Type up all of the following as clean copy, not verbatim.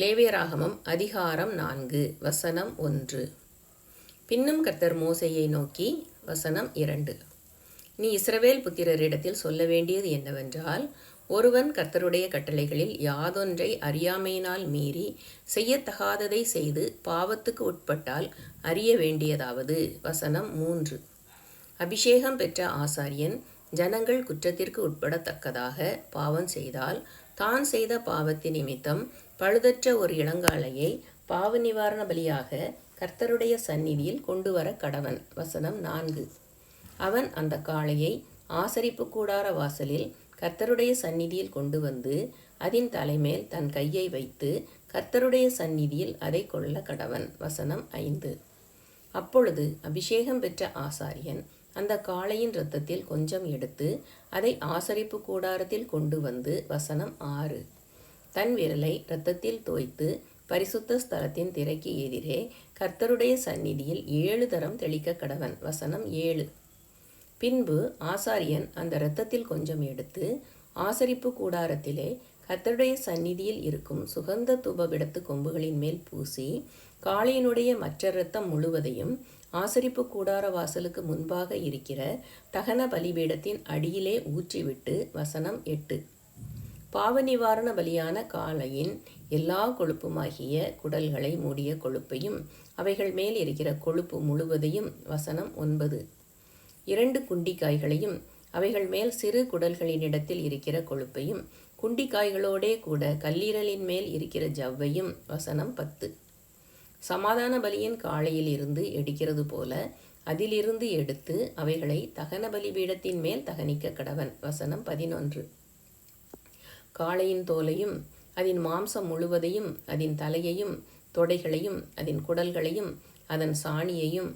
லேவியராகமம் அதிகாரம் 4 வசனம் 1. பின்னும் கர்த்தர் மோசேயை நோக்கி வசனம் 2. நீ இஸ்ரவேல் புத்திரரிடத்தில் சொல்ல வேண்டியது என்னவென்றால், ஒருவன் கர்த்தருடைய கட்டளைகளில் யாதொன்றை அறியாமையினால் மீறி செய்யத்தகாததை செய்து பாவத்துக்கு உட்பட்டால் அறிய வேண்டியதாவது. வசனம் 3. அபிஷேகம் பெற்ற ஆசாரியன் ஜனங்கள் குற்றத்திற்கு உட்படத்தக்கதாக பாவம் செய்தால், தான் செய்த பாவத்தின் நிமித்தம் பழுதற்ற ஒரு இளங்காளையை பாவ நிவாரண பலியாக கர்த்தருடைய சந்நிதியில் கொண்டு வர கடவன். வசனம் 4. அவன் அந்த காளையை ஆசரிப்பு கூடார வாசலில் கர்த்தருடைய சந்நிதியில் கொண்டு வந்து அதன் தலைமேல் தன் கையை வைத்து கர்த்தருடைய சந்நிதியில் அதை கொள்ள கடவன். வசனம் 5. அப்பொழுது அபிஷேகம் பெற்ற ஆசாரியன் அந்த காளையின் இரத்தத்தில் கொஞ்சம் எடுத்து அதை ஆசரிப்பு கூடாரத்தில் கொண்டு வந்து வசனம் 6. தன் விரலை இரத்தத்தில் தோய்த்து பரிசுத்த ஸ்தலத்தின் திரைக்கு எதிரே கர்த்தருடைய சந்நிதியில் 7 தரம் தெளிக்க கடவன். வசனம் 7. பின்பு ஆசாரியன் அந்த இரத்தத்தில் கொஞ்சம் எடுத்து ஆசரிப்பு கூடாரத்திலே கர்த்தருடைய சந்நிதியில் இருக்கும் சுகந்த தூபபிடத்து கொம்புகளின் மேல் பூசி காளையினுடைய மற்ற இரத்தம் முழுவதையும் ஆசரிப்பு கூடார வாசலுக்கு முன்பாக இருக்கிற தகன பலிபீடத்தின் அடியிலே ஊற்றிவிட்டு வசனம் 8. பாவ நிவாரண பலியான காளையின் எல்லா கொழுப்புமாகிய குடல்களை மூடிய கொழுப்பையும் அவைகள் மேல் இருக்கிற கொழுப்பு முழுவதையும் வசனம் 9. 2 குண்டிக்காய்களையும் அவைகள் மேல் சிறு குடல்களினிடத்தில் இருக்கிற கொழுப்பையும் குண்டிக்காய்களோடே கூட கல்லீரலின் மேல் இருக்கிற ஜவ்வையும் வசனம் 10. சமாதான பலியின் காளையில் இருந்து எடுக்கிறது போல அதிலிருந்து எடுத்து அவைகளை தகன பலிபீடத்தின் மேல் தகனிக்க கடவன். வசனம் 11. காளையின் தோலையும் அதன் மாம்சம் முழுவதையும் அதன் தலையையும் தொடைகளையும் அதன் குடல்களையும் அதன் சாணியையும்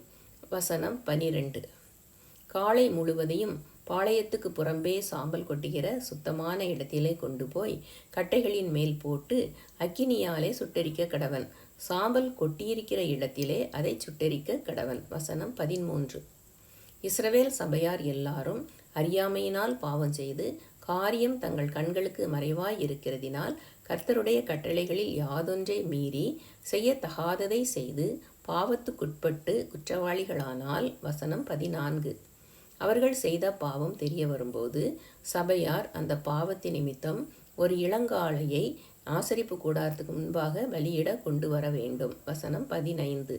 வசனம் 12. காளை முழுவதையும் பாளையத்துக்கு புறம்பே சாம்பல் கொட்டுகிற சுத்தமான இடத்திலே கொண்டு போய் கட்டைகளின் மேல் போட்டு அக்கினியாலே சுட்டெரிக்க கடவன். சாம்பல் கொட்டியிருக்கிற இடத்திலே அதை சுட்டெரிக்க கடவன். வசனம் 13. இஸ்ரவேல் சபையார் எல்லாரும் அறியாமையினால் பாவம் செய்து காரியம் தங்கள் கண்களுக்கு மறைவாய் இருக்கிறதினால் கர்த்தருடைய கட்டளைகளில் யாதொன்றை மீறி செய்யத்தகாததை செய்து பாவத்துக்குட்பட்டு குற்றவாளிகளானால் வசனம் 14. அவர்கள் செய்த பாவம் தெரிய வரும்போது சபையார் அந்த பாவத்தின் நிமித்தம் ஒரு இளங்காளையை ஆசரிப்பு கூடாரத்துக்கு முன்பாக பலியிட கொண்டு வர வேண்டும். வசனம் 15.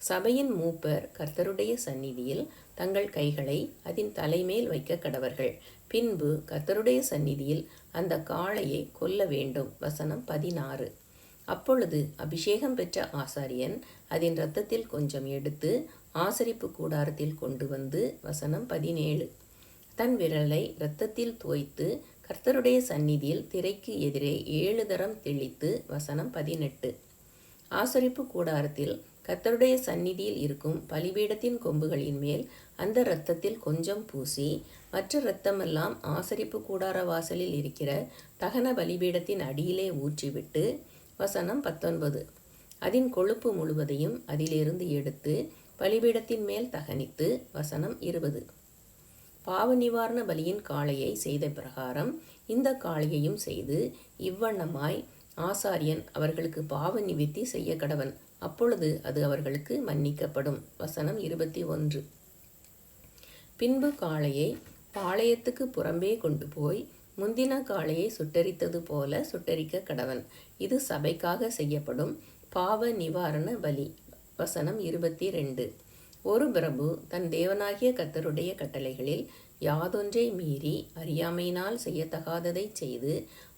சபையின் மூப்பர் கர்த்தருடைய சந்நிதியில் தங்கள் கைகளை அதன் தலைமேல் வைக்க கடவர்கள். பின்பு கர்த்தருடைய சந்நிதியில் அந்த காளையை கொல்ல வேண்டும். வசனம் 16. அப்பொழுது அபிஷேகம் பெற்ற ஆசாரியன் அதன் இரத்தத்தில் கொஞ்சம் எடுத்து ஆசரிப்பு கூடாரத்தில் கொண்டு வந்து வசனம் 17. தன் விரலை இரத்தத்தில் தோய்த்து கர்த்தருடைய சந்நிதியில் திரைக்கு எதிரே 7 தரம் தெளித்து வசனம் 18. ஆசரிப்பு கூடாரத்தில் கர்த்தருடைய சந்நிதியில் இருக்கும் பலிபீடத்தின் கொம்புகளின் மேல் அந்த இரத்தத்தில் கொஞ்சம் பூசி மற்ற இரத்தமெல்லாம் ஆசரிப்பு கூடார வாசலில் இருக்கிற தகன பலிபீடத்தின் அடியிலே ஊற்றிவிட்டு வசனம் 19. அதன் கொழுப்பு முழுவதையும் அதிலிருந்து எடுத்து பலிபீடத்தின் மேல் தகனித்து வசனம் 20. பாவ நிவாரண பலியின் காளையை செய்த பிரகாரம் இந்த காளையையும் செய்து இவ்வண்ணமாய் ஆசாரியன் அவர்களுக்கு பாவ நிவிர்த்தி செய்ய கடவன். அப்பொழுது அது அவர்களுக்கு மன்னிக்கப்படும். வசனம் 21. பின்பு காளையை பாளையத்துக்கு புறம்பே கொண்டு போய் முந்தின காளையை சுட்டரித்தது போல சுட்டரிக்க கடவன். இது சபைக்காக செய்யப்படும் பாவ நிவாரண பலி. வசனம் 22. ஒரு பிரபு தன் தேவனாகிய கர்த்தருடைய கட்டளைகளில் யாதொன்றை மீறி அறியாமையினால் செய்யத்தகாததை செய்து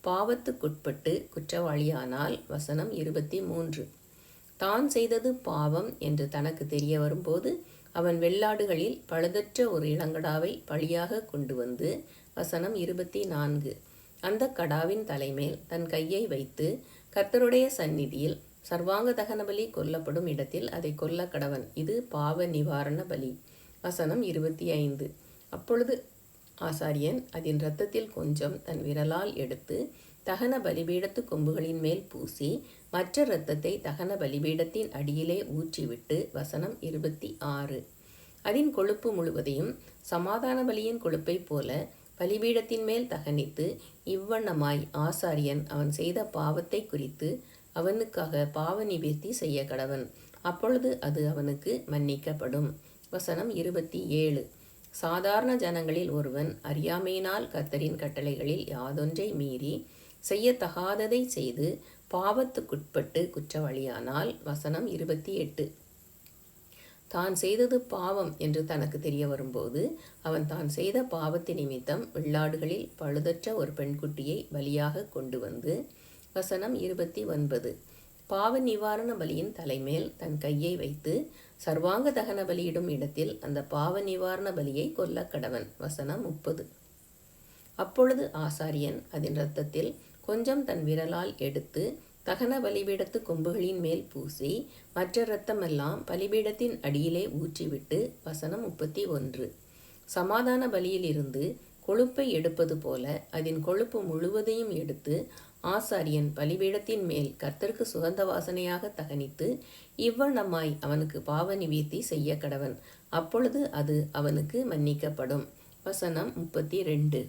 பாவத்துக்குட்பட்டு குற்றவாளியானால் வசனம் 23. தான் செய்தது பாவம் என்று தனக்கு தெரிய வரும்போது அவன் வெள்ளாடுகளில் பழுதற்ற ஒரு இளங்கடாவை பலியாக கொண்டு வந்து வசனம் 24. அந்த கடாவின் தலைமேல் தன் கையை வைத்து கர்த்தருடைய சந்நிதியில் சர்வாங்க தகன பலி கொல்லப்படும் இடத்தில் அதை கொல்ல கடவன். இது பாவ நிவாரண பலி. வசனம் 25. அப்பொழுது ஆசாரியன் அதன் இரத்தத்தில் கொஞ்சம் தன் விரலால் எடுத்து தகன பலிபீடத்து கொம்புகளின் மேல் பூசி மற்ற இரத்தத்தை தகன பலிபீடத்தின் அடியிலே ஊற்றிவிட்டு வசனம் 26. அதன் கொழுப்பு முழுவதையும் சமாதான பலியின் கொழுப்பை போல பலிபீடத்தின் மேல் தகனித்து இவ்வண்ணமாய் ஆசாரியன் அவன் செய்த பாவத்தை குறித்து அவனுக்காக பாவ நிவர்த்தி செய்ய கடவன். அப்பொழுது அது அவனுக்கு மன்னிக்கப்படும். வசனம் 27. சாதாரண ஜனங்களில் ஒருவன் அறியாமையினால் கர்த்தரின் கட்டளைகளில் யாதொன்றை மீறி செய்யத்தகாததை செய்து பாவத்துக்குட்பட்டு குற்றவாளியானால். வசனம் 28. தான் செய்தது பாவம் என்று தனக்கு தெரிய வரும்போது அவன் தான் செய்த பாவத்தின் நிமித்தம் வெள்ளாடுகளில் பழுதற்ற ஒரு பெண்குட்டியை பலியாக கொண்டு வந்து. வசனம் 29. பாவ நிவாரண பலியின் தலைமேல் தன் கையை வைத்து சர்வாங்க தகன பலியிடும் இடத்தில் அந்த பாவ நிவாரண பலியை கொல்ல கடவன். வசனம் 30. அப்பொழுது ஆசாரியன் அதன் இரத்தத்தில் கொஞ்சம் தன் விரலால் எடுத்து தகன பலிபீடத்து கொம்புகளின் மேல் பூசி மற்ற இரத்தமெல்லாம் பலிபீடத்தின் அடியிலே ஊற்றிவிட்டு. வசனம் 31. சமாதான பலியிலிருந்து கொழுப்பை எடுப்பது போல அதன் கொழுப்பு முழுவதையும் எடுத்து ஆசாரியன் பலிபீடத்தின் மேல் கர்த்தருக்கு சுகந்த வாசனையாக தகனித்து இவ்வண்ணமாய் அவனுக்கு பாவ நிவர்த்தி செய்ய கடவன். அப்பொழுது அது அவனுக்கு மன்னிக்கப்படும். வசனம் 32.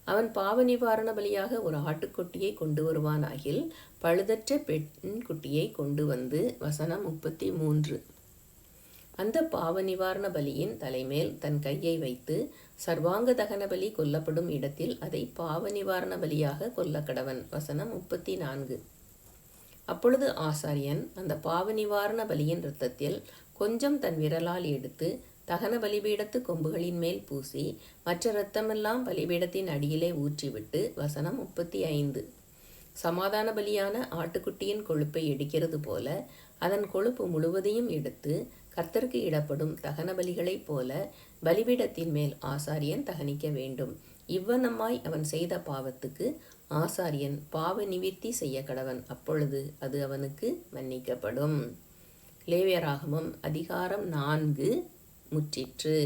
அவன் பாவ நிவாரண பலியாக ஒரு ஆட்டுக்குட்டியை கொண்டு வருவானாகில் பழுதற்ற பெண் குட்டியை கொண்டு வந்து. வசனம் 33. அந்த பாவ நிவாரண பலியின் தலைமேல் தன் கையை வைத்து சர்வாங்க தகன பலி கொல்லப்படும் இடத்தில் அதை பாவ நிவாரண பலியாக கொல்ல கடவன். வசனம் 34. அப்பொழுது ஆசாரியன் அந்த பாவ நிவாரண பலியின் இரத்தத்தில் கொஞ்சம் தன் விரலால் எடுத்து தகன பலிபீடத்து கொம்புகளின் மேல் பூசி மற்ற இரத்தமெல்லாம் பலிபீடத்தின் அடியிலே ஊற்றிவிட்டு. வசனம் 35. சமாதான பலியான ஆட்டுக்குட்டியின் கொழுப்பை எடுக்கிறது போல அதன் கொழுப்பு முழுவதையும் எடுத்து கர்த்தருக்கு இடப்படும் தகன பலிகளைப் போல பலிபீடத்தின் மேல் ஆசாரியன் தகனிக்க வேண்டும். இவ்வண்ணமாய் அவன் செய்த பாவத்துக்கு ஆசாரியன் பாவ நிவர்த்தி செய்ய கடவன். அப்பொழுது அது அவனுக்கு மன்னிக்கப்படும். லேவியராகமம் அதிகாரம் 4 முற்றிற்று.